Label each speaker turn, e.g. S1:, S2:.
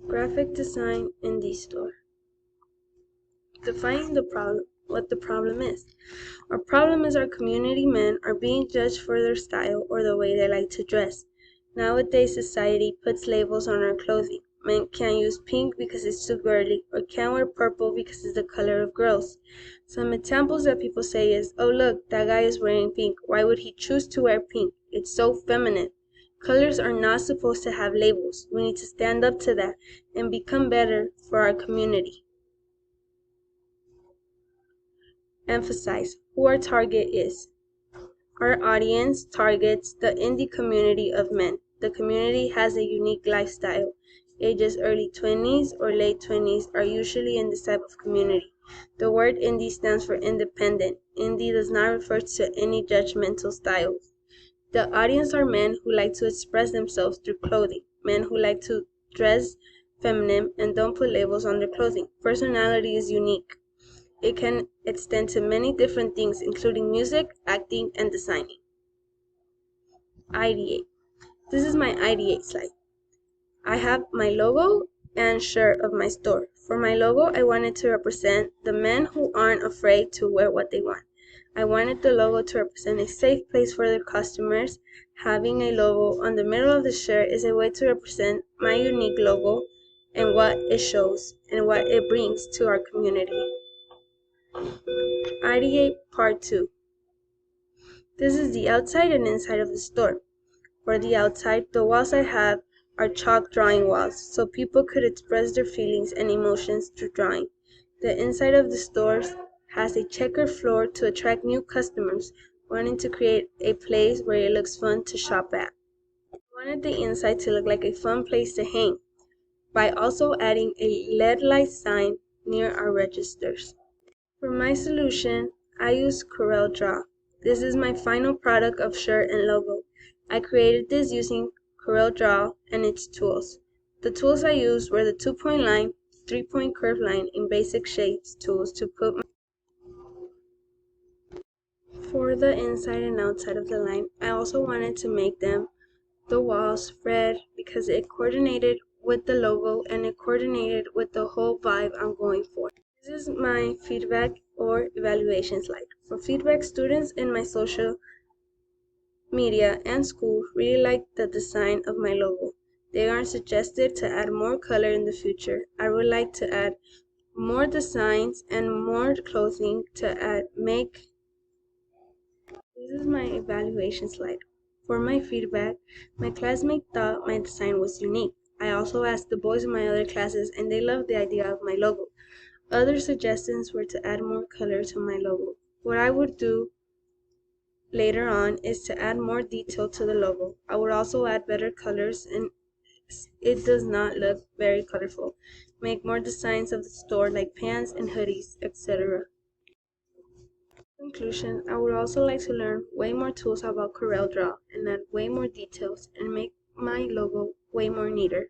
S1: Graphic design indie store. Define what the problem is. Our problem is our community men are being judged for their style or the way they like to dress. Nowadays society puts labels on our clothing. Men can't use pink because it's too girly, or can't wear purple because it's the color of girls. Some examples that people say is, oh look, that guy is wearing pink. Why would he choose to wear pink? It's so feminine. Colors are not supposed to have labels. We need to stand up to that and become better for our community. Emphasize who our target is. Our audience targets the indie community of men. The community has a unique lifestyle. Ages early 20s or late 20s are usually in this type of community. The word indie stands for independent. Indie does not refer to any judgmental styles. The audience are men who like to express themselves through clothing, men who like to dress feminine and don't put labels on their clothing. Personality is unique. It can extend to many different things, including music, acting, and designing. Ideate. This is my ideate slide. I have my logo and shirt of my store. For my logo, I wanted to represent the men who aren't afraid to wear what they want. I wanted the logo to represent a safe place for their customers. Having a logo on the middle of the shirt is a way to represent my unique logo and what it shows and what it brings to our community. Ideate Part 2. This is the outside and inside of the store. For the outside, the walls I have are chalk drawing walls, so people could express their feelings and emotions through drawing. The inside of the stores has a checkered floor to attract new customers wanting to create a place where it looks fun to shop at. I wanted the inside to look like a fun place to hang by also adding a LED light sign near our registers. For my solution, I used CorelDRAW. This is my final product of shirt and logo. I created this using CorelDRAW and its tools. The tools I used were the 2-point line, 3-point curve line, and basic shapes tools to put for the inside and outside of the line. I also wanted to make the walls red because it coordinated with the logo and it coordinated with the whole vibe I'm going for. This is my feedback or evaluation slide. For feedback, students in my social media and school really liked the design of my logo. They are suggested to add more color in the future. I would like to add more designs and more clothing to make. This is my evaluation slide. For my feedback, my classmate thought my design was unique. I also asked the boys in my other classes and they loved the idea of my logo. Other suggestions were to add more color to my logo. What I would do later on is to add more detail to the logo. I would also add better colors and it does not look very colorful. Make more designs of the store like pants and hoodies, etc. In conclusion, I would also like to learn way more tools about CorelDRAW and add way more details and make my logo way more neater.